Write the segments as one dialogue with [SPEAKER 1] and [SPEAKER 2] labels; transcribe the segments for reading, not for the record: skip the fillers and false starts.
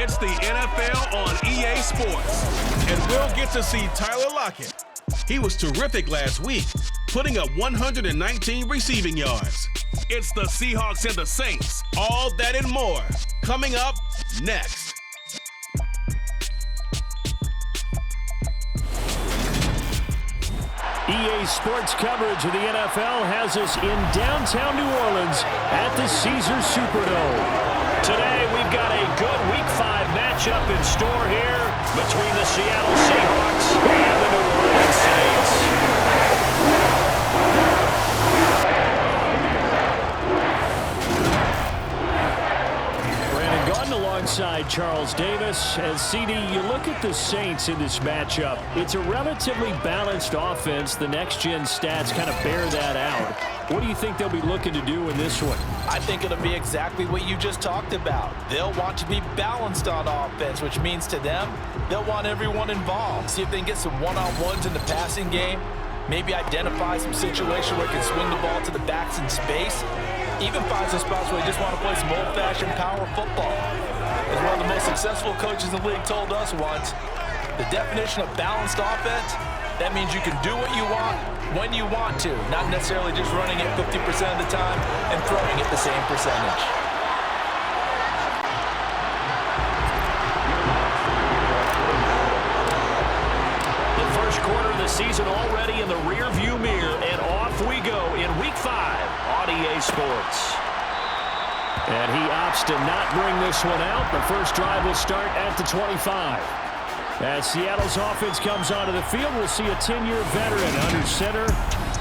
[SPEAKER 1] It's the NFL on EA Sports. And we'll get to see Tyler Lockett. He was terrific last week, putting up 119 receiving yards. It's the Seahawks and the Saints. All that and more coming up next.
[SPEAKER 2] EA Sports coverage of the NFL has us in downtown New Orleans at the Caesars Superdome. Today, we've got a good Week 5 matchup in store here between the Seattle Seahawks and the New Orleans Saints. Brandon Gordon alongside Charles Davis. As CD, you look at the Saints in this matchup. It's a relatively balanced offense. The next-gen stats kind of bear that out. What do you think they'll be looking to do in this one?
[SPEAKER 3] I think it'll be exactly what you just talked about. They'll want to be balanced on offense, which means to them, they'll want everyone involved. See if they can get some one-on-ones in the passing game. Maybe identify some situation where they can swing the ball to the backs in space. Even find some spots where they just want to play some old-fashioned power football. As one of the most successful coaches in the league told us once, the definition of balanced offense, that means you can do what you want when you want to, not necessarily just running it 50% of the time and throwing it the same percentage.
[SPEAKER 2] The first quarter of the season already in the rearview mirror, and off we go in Week 5 on EA Sports. And he opts to not bring this one out. The first drive will start at the 25. As Seattle's offense comes onto the field, we'll see a 10-year veteran under center.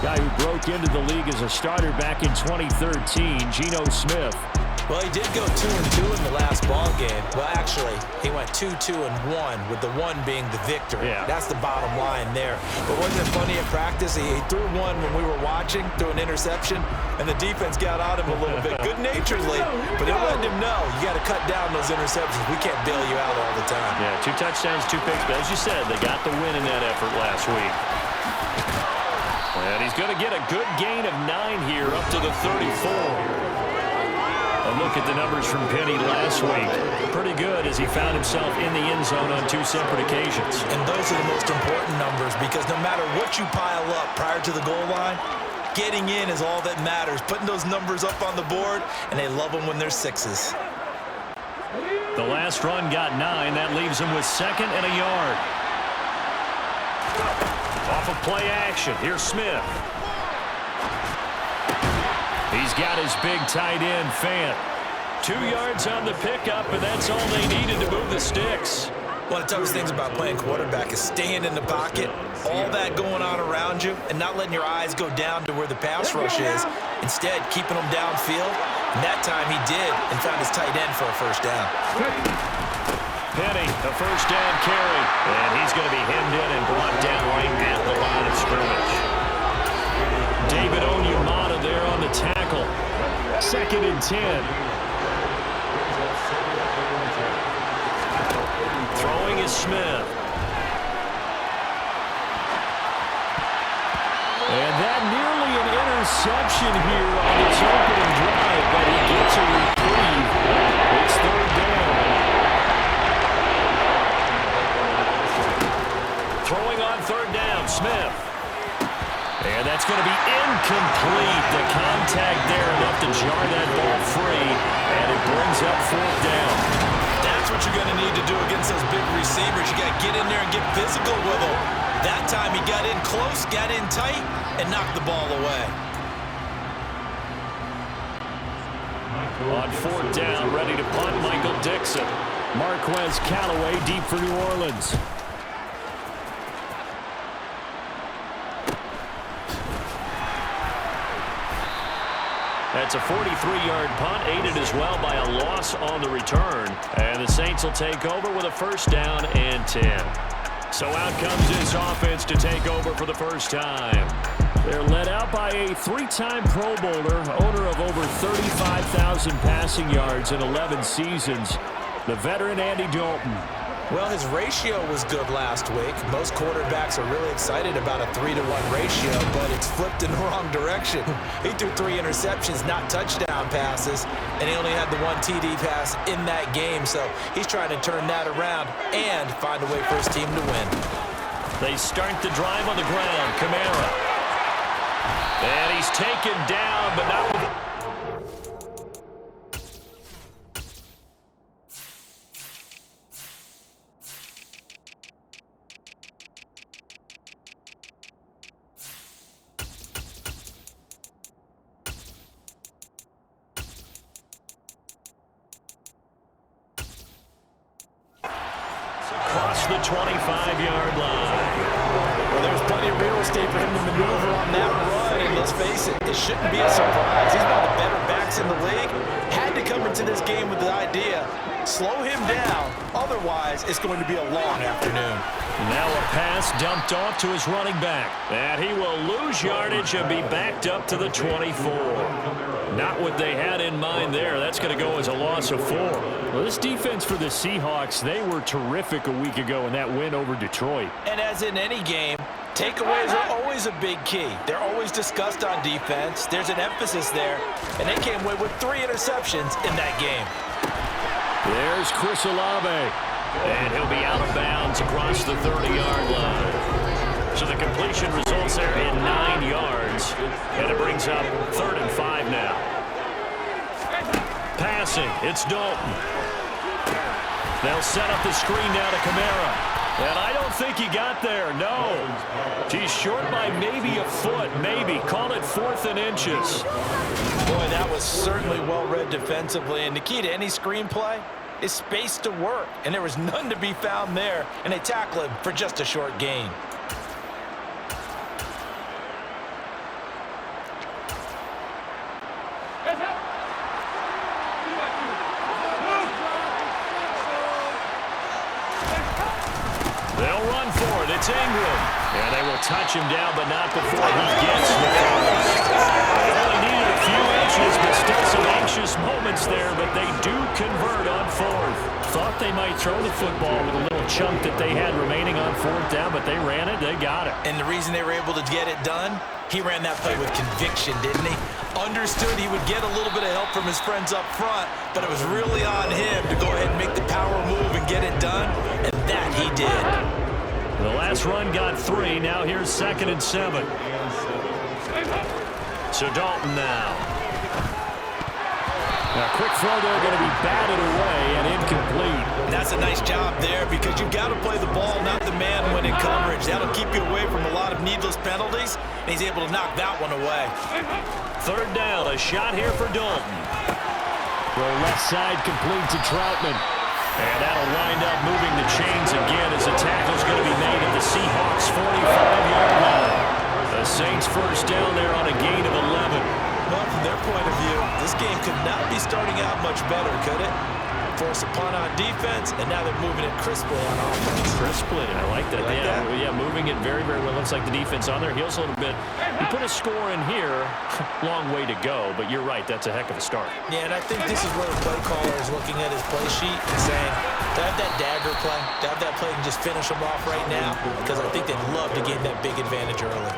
[SPEAKER 2] Guy who broke into the league as a starter back in 2013, Geno Smith.
[SPEAKER 3] Well, he did go 2-2 in the last ball game. Well, actually, he went 2-2-1, with the one being the victory.
[SPEAKER 2] Yeah.
[SPEAKER 3] That's the bottom line there. But wasn't it funny at practice? He threw one when we were watching, threw an interception, and the defense got on him a little bit, good-naturedly. But it letting him know, you got to cut down those interceptions. We can't bail you out all the time.
[SPEAKER 2] Yeah, 2 touchdowns, 2 picks. But as you said, they got the win in that effort last week. And he's going to get a good gain of 9 here, up to the 34. A look at the numbers from Penny last week. Pretty good as he found himself in the end zone on 2 separate occasions.
[SPEAKER 3] And those are the most important numbers, because no matter what you pile up prior to the goal line, getting in is all that matters. Putting those numbers up on the board, and they love them when they're 6s.
[SPEAKER 2] The last run got 9. That leaves him with 2nd and a yard. Off of play action. Here's Smith. He's got his big tight end, Fant. 2 yards on the pickup, and that's all they needed to move the sticks.
[SPEAKER 3] One of the toughest things about playing quarterback is staying in the pocket, all that going on around you, and not letting your eyes go down to where the pass rush is. Instead, keeping them downfield. And that time he did, and found his tight end for a first down.
[SPEAKER 2] Penny, the first down carry. And he's going to be hemmed in and brought down right at the line of scrimmage. David Onyemata there on the tackle. 2nd and 10. Throwing is Smith. And that nearly an interception here on its opening drive, but he gets a reprieve. It's 3rd down. Throwing on 3rd down, Smith. And that's going to be incomplete. The contact there enough to jar that ball free, and it brings up 4th down.
[SPEAKER 3] That's what you're going to need to do against those big receivers. You got to get in there and get physical with them. That time he got in close, got in tight, and knocked the ball away.
[SPEAKER 2] On 4th down, ready to punt, Michael Dixon. Marquez Callaway deep for New Orleans. That's a 43-yard punt, aided as well by a loss on the return. And the Saints will take over with a 1st down and 10. So out comes this offense to take over for the first time. They're led out by a 3-time Pro Bowler, owner of over 35,000 passing yards in 11 seasons, the veteran Andy Dalton.
[SPEAKER 3] Well, his ratio was good last week. Most quarterbacks are really excited about a 3-to-1 ratio, but it's flipped in the wrong direction. He threw 3 interceptions, not touchdown passes, and he only had the 1 TD pass in that game. So he's trying to turn that around and find a way for his team to win.
[SPEAKER 2] They start the drive on the ground. Kamara. And he's taken down, but not with... across the 25-yard line.
[SPEAKER 3] Well, there's plenty of real estate for him to maneuver on that run, and let's face it, it shouldn't be a surprise. He's one of the better backs in the league. Had to come into this game with the idea, slow him down, otherwise it's going to be a long afternoon.
[SPEAKER 2] Now a pass dumped off to his running back. And he will lose yardage and be backed up to the 24. Not what they had in mind there. That's going to go as a loss of 4. Well, this defense for the Seahawks, they were terrific a week ago in that win over Detroit.
[SPEAKER 3] And as in any game, takeaways are always a big key. They're always discussed on defense. There's an emphasis there, and they came away with 3 interceptions in that game.
[SPEAKER 2] There's Chris Olave. And he'll be out of bounds across the 30-yard line. So the completion results there in 9 yards. And it brings up 3rd and 5 now. Passing, it's Dalton. They'll set up the screen now to Kamara. And I don't think he got there, no. He's short by maybe a foot, maybe. Call it 4th and inches.
[SPEAKER 3] Boy, that was certainly well-read defensively. And the key to any screenplay is space to work, and there was none to be found there, and they tackle him for just a short gain.
[SPEAKER 2] They'll run for it. It's Ingram. And they will touch him down, but not before he gets the first. They only needed a few inches, but still some anxious moments there, but they do convert on 4th. Thought they might throw the football with a little chunk that they had remaining on 4th down, but they ran it, they got it.
[SPEAKER 3] And the reason they were able to get it done, he ran that play with conviction, didn't he? Understood he would get a little bit of help from his friends up front, but it was really on him to go ahead and make the power move and get it done, and that he did.
[SPEAKER 2] The last run got 3. Now here's 2nd and 7. So Dalton now. Now quick throw there, going to be batted away and incomplete.
[SPEAKER 3] That's a nice job there because you've got to play the ball, not the man when in coverage. That'll keep you away from a lot of needless penalties, and he's able to knock that one away.
[SPEAKER 2] 3rd down, a shot here for Dalton. Throw left side complete to Troutman. And that'll wind up moving the chains again as the tackle's going to be made at the Seahawks' 45-yard line. The Saints first down there on a gain of 11.
[SPEAKER 3] Well, from their point of view, this game could not be starting out much better, could it? Force a punt on defense, and now they're moving it crisply on offense.
[SPEAKER 2] Crisply, I like that. Yeah, moving it very, very well. Looks like the defense on their heels a little bit. You put a score in here, long way to go, but you're right, that's a heck of a start.
[SPEAKER 3] Yeah, and I think this is where the play caller is looking at his play sheet and saying, to have that dagger play, to have that play and just finish them off right now, because I think they'd love to gain that big advantage early.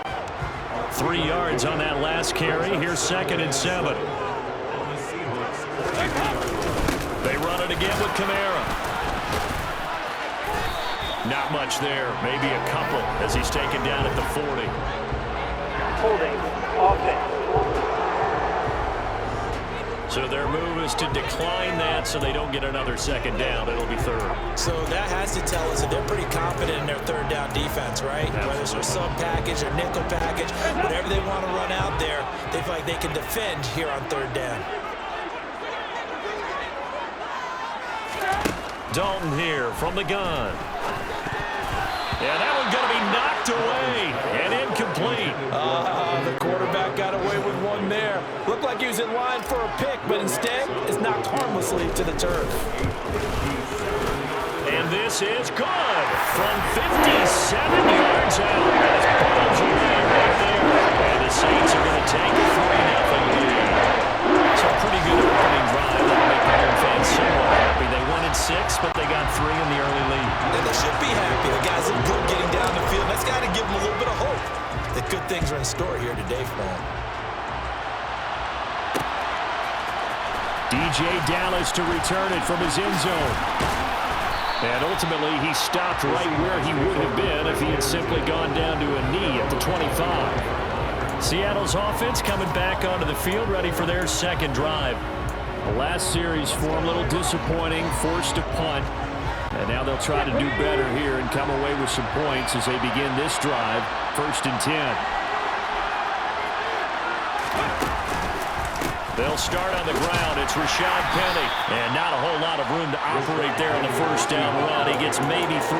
[SPEAKER 2] 3 yards on that last carry. Here's 2nd and 7. They run it again with Kamara. Not much there. Maybe a couple as he's taken down at the 40.
[SPEAKER 4] Holding. Offense.
[SPEAKER 2] So their move is to decline that so they don't get another 2nd down. It'll be 3rd.
[SPEAKER 3] So that has to tell us that they're pretty confident in their 3rd down defense, right?
[SPEAKER 2] Absolutely.
[SPEAKER 3] Whether it's a sub package or nickel package, whatever they want to run out there, they feel like they can defend here on 3rd down.
[SPEAKER 2] Dalton here from the gun. And that one's going to be knocked away and incomplete.
[SPEAKER 3] The quarterback got away with one there. Looked like he was in line for a pick, but instead is knocked harmlessly to the turf.
[SPEAKER 2] And this is good from 57 yards out. That's bombs away right there. And the Saints are going to take a 3-0 lead. So a pretty good opening drive. That'll make the home fans somewhat happy. They wanted 6, but they got 3 in the early lead.
[SPEAKER 3] They should be happy. The guys look good getting down the field. That's got to give them a little bit of hope that good things are in store here today for them.
[SPEAKER 2] DJ Dallas to return it from his end zone. And ultimately, he stopped right where he would have been if he had simply gone down to a knee at the 25. Seattle's offense coming back onto the field, ready for their second drive. The last series for them, a little disappointing, forced to punt. And now they'll try to do better here and come away with some points as they begin this drive, 1st and 10. They'll start on the ground. It's Rashad Penny. And not a whole lot of room to operate there on the first down run. He gets maybe 3.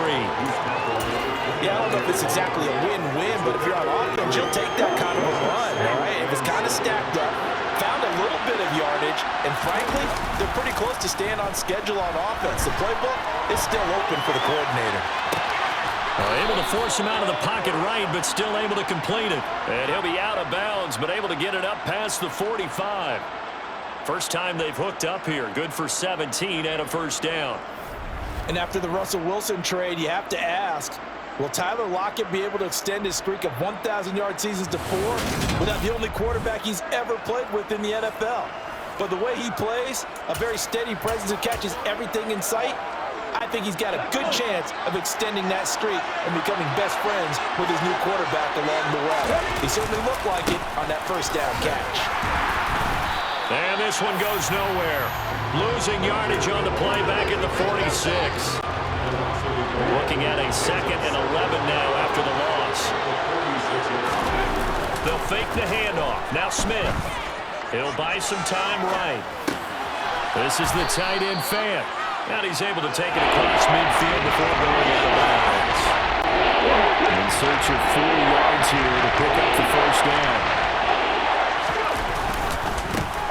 [SPEAKER 3] Yeah, I don't know if it's exactly a win-win, but if you're on offense, you'll take that kind of a run, all right? It was kind of stacked up, found a little bit of yardage, and frankly, they're pretty close to staying on schedule on offense. The playbook is still open for the coordinator.
[SPEAKER 2] Able to force him out of the pocket right, but still able to complete it. And he'll be out of bounds, but able to get it up past the 45. First time they've hooked up here. Good for 17 and a first down.
[SPEAKER 3] And after the Russell Wilson trade, you have to ask, will Tyler Lockett be able to extend his streak of 1,000-yard seasons to 4 without the only quarterback he's ever played with in the NFL? But the way he plays, a very steady presence that catches everything in sight, I think he's got a good chance of extending that streak and becoming best friends with his new quarterback along the way. He certainly looked like it on that first down catch.
[SPEAKER 2] And this one goes nowhere. Losing yardage on the play back at the 46. Looking at a 2nd and 11 now after the loss. They'll fake the handoff. Now Smith. He'll buy some time right. This is the tight end fan. And he's able to take it across midfield before going out of bounds. In search of 4 yards here to pick up the first down.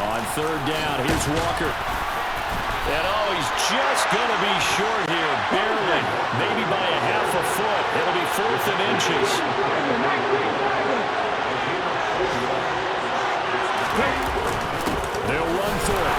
[SPEAKER 2] On 3rd down, here's Walker. And he's just going to be short here, barely, maybe by a half a foot. It'll be 4th and inches. They'll run for it.